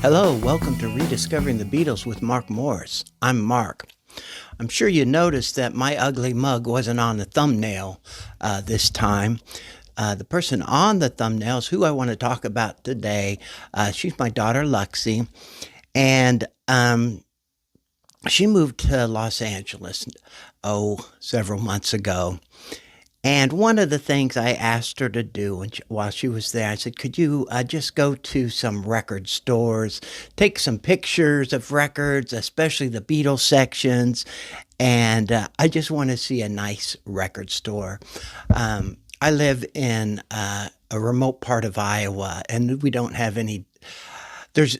Hello, welcome to Rediscovering the Beatles with Mark Morris. I'm Mark. I'm sure you noticed that my ugly mug wasn't on the thumbnail this time. The person on the thumbnail is who I want to talk about today. She's my daughter, Luxy, and she moved to Los Angeles, several months ago. And one of the things I asked her to do while she was there, I said, could you just go to some record stores, take some pictures of records, especially the Beatles sections, and I just want to see a nice record store. I live in a remote part of Iowa, and we don't have any. There's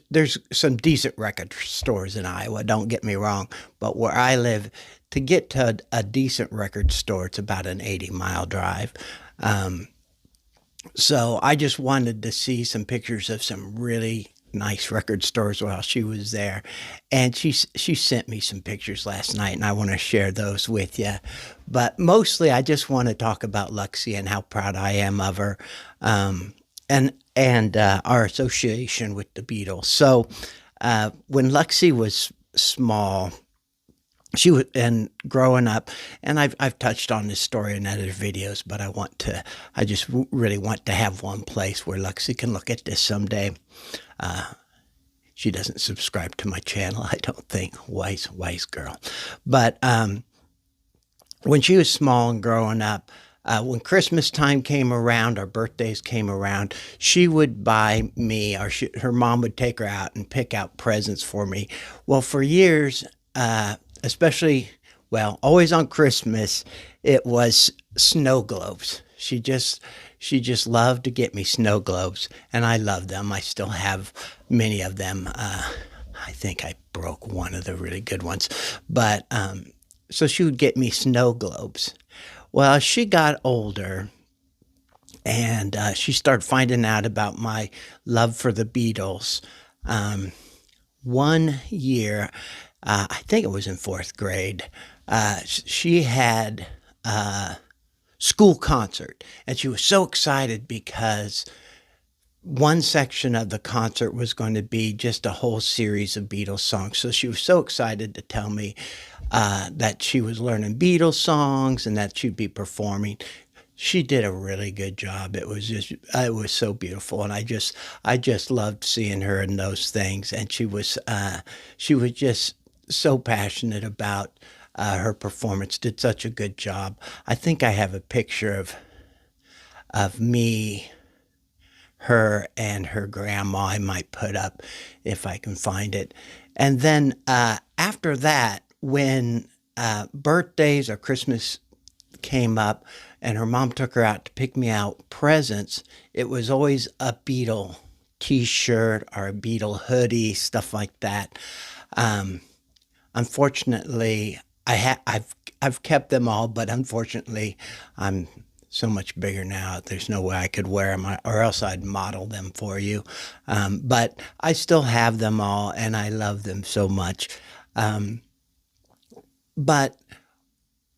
some decent record stores in Iowa, don't get me wrong, but where I live, to get to a decent record store, it's about an 80-mile drive. So I just wanted to see some pictures of some really nice record stores while she was there. And she sent me some pictures last night, and I want to share those with you. But mostly I just want to talk about Luxy and how proud I am of her. And our association with the Beatles. So when Luxy was small, she was and growing up, and I've touched on this story in other videos, but I just really want to have one place where Luxy can look at this someday. She doesn't subscribe to my channel, I don't think. Wise girl. But when she was small and growing up, when Christmas time came around, or birthdays came around, she would buy me, or her mom would take her out and pick out presents for me. Well, for years, always on Christmas, it was snow globes. She just loved to get me snow globes, and I love them. I still have many of them. I think I broke one of the really good ones, but so she would get me snow globes. Well, as she got older, and she started finding out about my love for the Beatles. One year, I think it was in fourth grade, she had a school concert, and she was so excited because one section of the concert was going to be just a whole series of Beatles songs. So she was so excited to tell me that she was learning Beatles songs and that she'd be performing. She did a really good job. It was so beautiful, and I just loved seeing her in those things. And she was just so passionate about her performance. Did such a good job. I think I have a picture of me, her, and her grandma. I might put up if I can find it. And then after that, when birthdays or Christmas came up and her mom took her out to pick me out presents, it was always a Beatle t-shirt or a Beatle hoodie, stuff like that. Unfortunately, I've kept them all, but unfortunately, I'm so much bigger now. There's no way I could wear them, or else I'd model them for you. But I still have them all, and I love them so much. But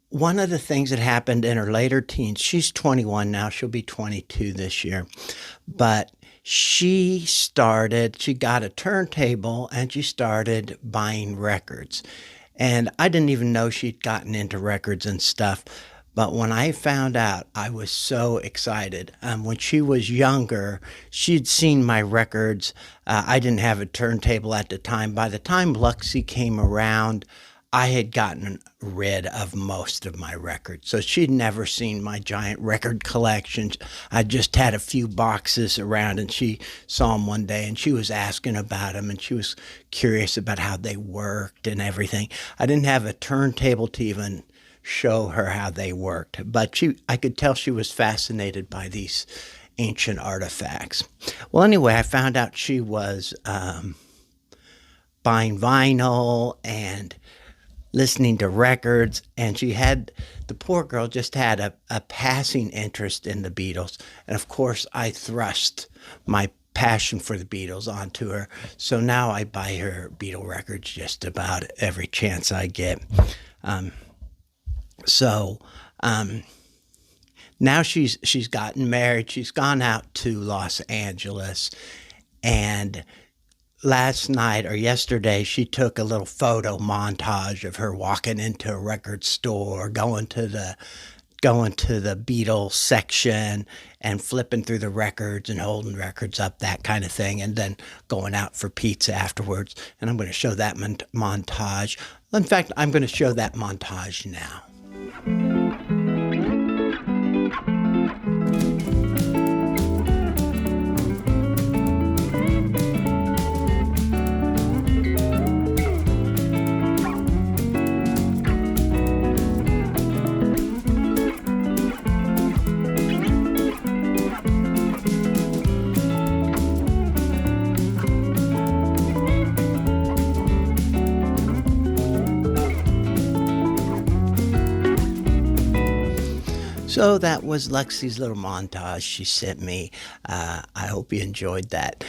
one of the things that happened in her later teens, she's 21 now, she'll be 22 this year, but she got a turntable and she started buying records. And I didn't even know she'd gotten into records and stuff. But when I found out, I was so excited. When she was younger, she'd seen my records. I didn't have a turntable at the time. By the time Luxy came around, I had gotten rid of most of my records. So she'd never seen my giant record collection. I just had a few boxes around, and she saw them one day, and she was asking about them, and she was curious about how they worked and everything. I didn't have a turntable to even show her how they worked, but I could tell she was fascinated by these ancient artifacts. Well, anyway, I found out she was buying vinyl and listening to records, and the poor girl just had a passing interest in the Beatles. And of course, I thrust my passion for the Beatles onto her. So now I buy her Beatle records just about every chance I get. Now she's gotten married. She's gone out to Los Angeles, and last night or yesterday, she took a little photo montage of her walking into a record store, going to the Beatles section and flipping through the records and holding records up, that kind of thing, and then going out for pizza afterwards. And I'm going to show that montage. In fact, I'm going to show that montage now. So that was Luxy's little montage she sent me. I hope you enjoyed that.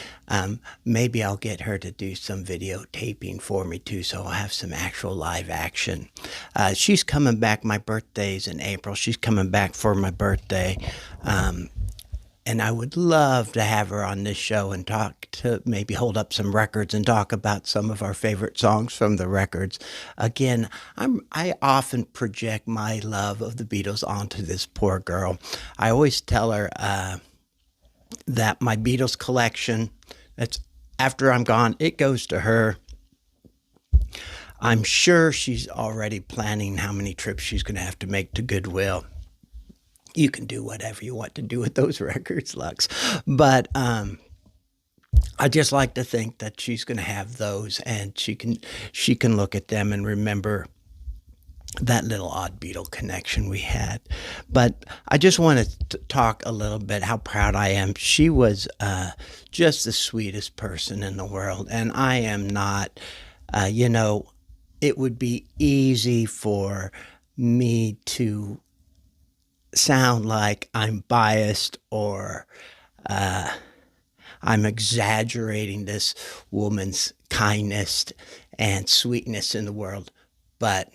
Maybe I'll get her to do some videotaping for me too, so I'll have some actual live action. She's coming back. My birthday's in April. She's coming back for my birthday. And I would love to have her on this show and maybe hold up some records and talk about some of our favorite songs from the records. Again, I often project my love of the Beatles onto this poor girl. I always tell her that my Beatles collection, that's after I'm gone, it goes to her. I'm sure she's already planning how many trips she's going to have to make to Goodwill. You can do whatever you want to do with those records, Lux. But I just like to think that she's going to have those, and she can look at them and remember that little odd Beatle connection we had. But I just want to talk a little bit how proud I am. She was just the sweetest person in the world, and I am not. It would be easy for me to sound like I'm biased or I'm exaggerating this woman's kindness and sweetness in the world, but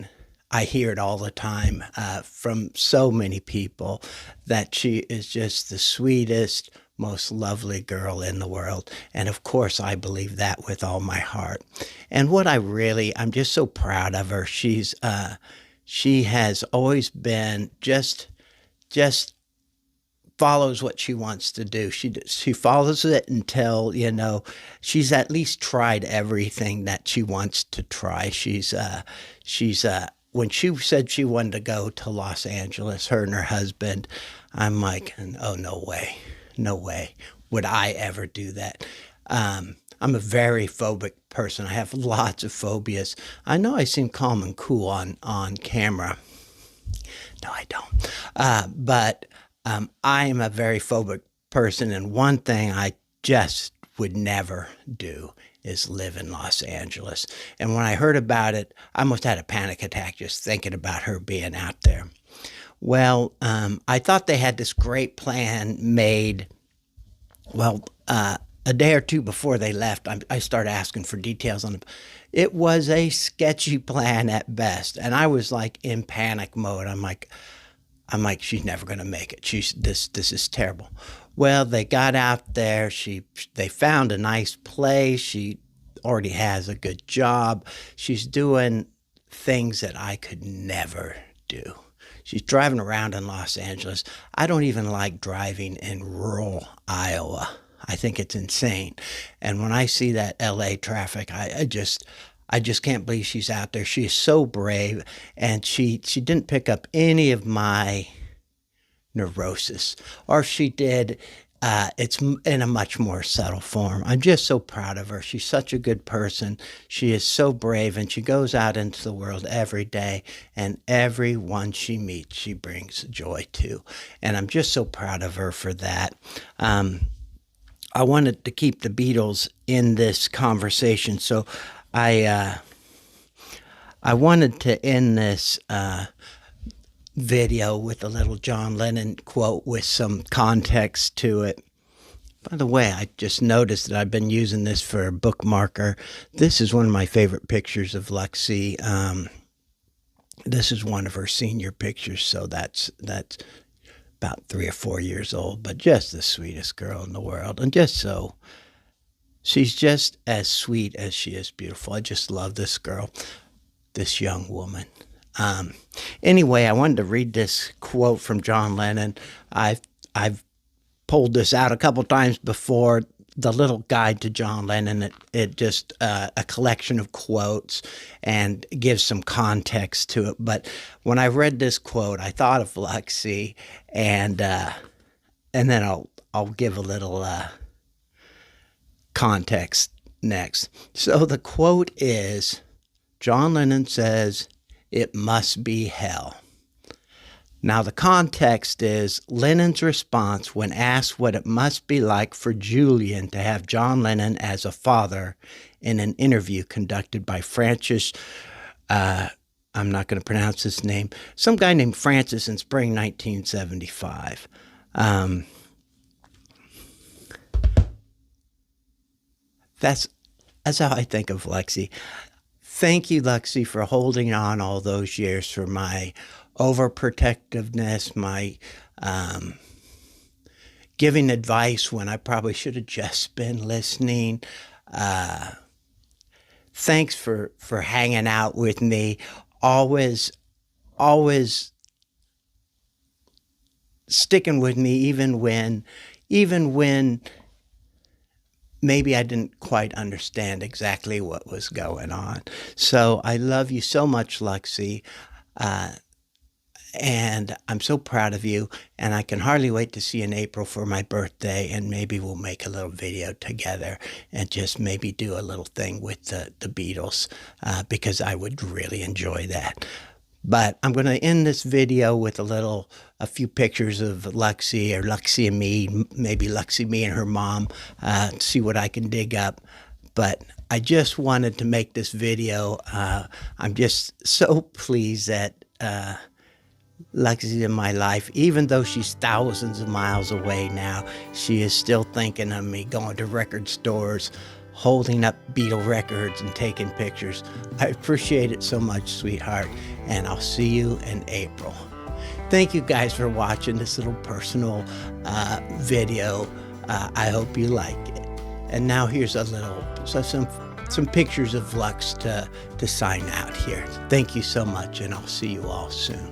I hear it all the time from so many people that she is just the sweetest, most lovely girl in the world. And of course, I believe that with all my heart. And I'm just so proud of her. She has always been just follows what she wants to do. She follows it until, she's at least tried everything that she wants to try. When she said she wanted to go to Los Angeles, her and her husband, I'm like, oh, no way would I ever do that. I'm a very phobic person. I have lots of phobias. I know I seem calm and cool on camera. No, I don't. But I am a very phobic person, and one thing I just would never do is live in Los Angeles. And when I heard about it, I almost had a panic attack just thinking about her being out there. Well, I thought they had this great plan made. Well, a day or two before they left, I started asking for details on it. It was a sketchy plan at best, and I was like in panic mode. I'm like, she's never going to make it. This is terrible. Well, they got out there. They found a nice place. She already has a good job. She's doing things that I could never do. She's driving around in Los Angeles. I don't even like driving in rural Iowa. I think it's insane. And when I see that LA traffic, I just can't believe she's out there. She is so brave, and she didn't pick up any of my neurosis, or if she did, it's in a much more subtle form. I'm just so proud of her. She's such a good person. She is so brave, and she goes out into the world every day, and everyone she meets, she brings joy to. And I'm just so proud of her for that. I wanted to keep the Beatles in this conversation, so I wanted to end this video with a little John Lennon quote with some context to it. By the way, I just noticed that I've been using this for a bookmarker. This is one of my favorite pictures of Luxy. This is one of her senior pictures, so that's about 3 or 4 years old, but just the sweetest girl in the world, and just so She's just as sweet as she is beautiful. I just love this girl, this young woman. Um, anyway, I wanted to read this quote from John Lennon. I've pulled this out a couple times before. The little guide to John Lennon, it just a collection of quotes and gives some context to it. But when I read this quote, I thought of Luxy, and then I'll give a little context next. So the quote is, John Lennon says, "It must be hell." Now, the context is Lennon's response when asked what it must be like for Julian to have John Lennon as a father in an interview conducted by Francis, I'm not going to pronounce his name, some guy named Francis in spring 1975. That's how I think of Luxy. Thank you, Luxy, for holding on all those years, for my overprotectiveness, my giving advice when I probably should have just been listening. Thanks for hanging out with me. Always sticking with me, even when maybe I didn't quite understand exactly what was going on. So I love you so much, Luxy. And I'm so proud of you, and I can hardly wait to see you in April for my birthday, and maybe we'll make a little video together and just maybe do a little thing with the Beatles, because I would really enjoy that. But I'm going to end this video with a few pictures of Luxy, or Luxy and me, maybe Luxy, me and her mom, see what I can dig up. But I just wanted to make this video. I'm just so pleased that Luxy in my life, even though she's thousands of miles away now, she is still thinking of me, going to record stores, holding up Beatle records and taking pictures. I appreciate it so much, sweetheart, and I'll see you in April. Thank you guys for watching this little personal video. I hope you like it. And now here's some pictures of Lux to sign out here. Thank you so much, and I'll see you all soon.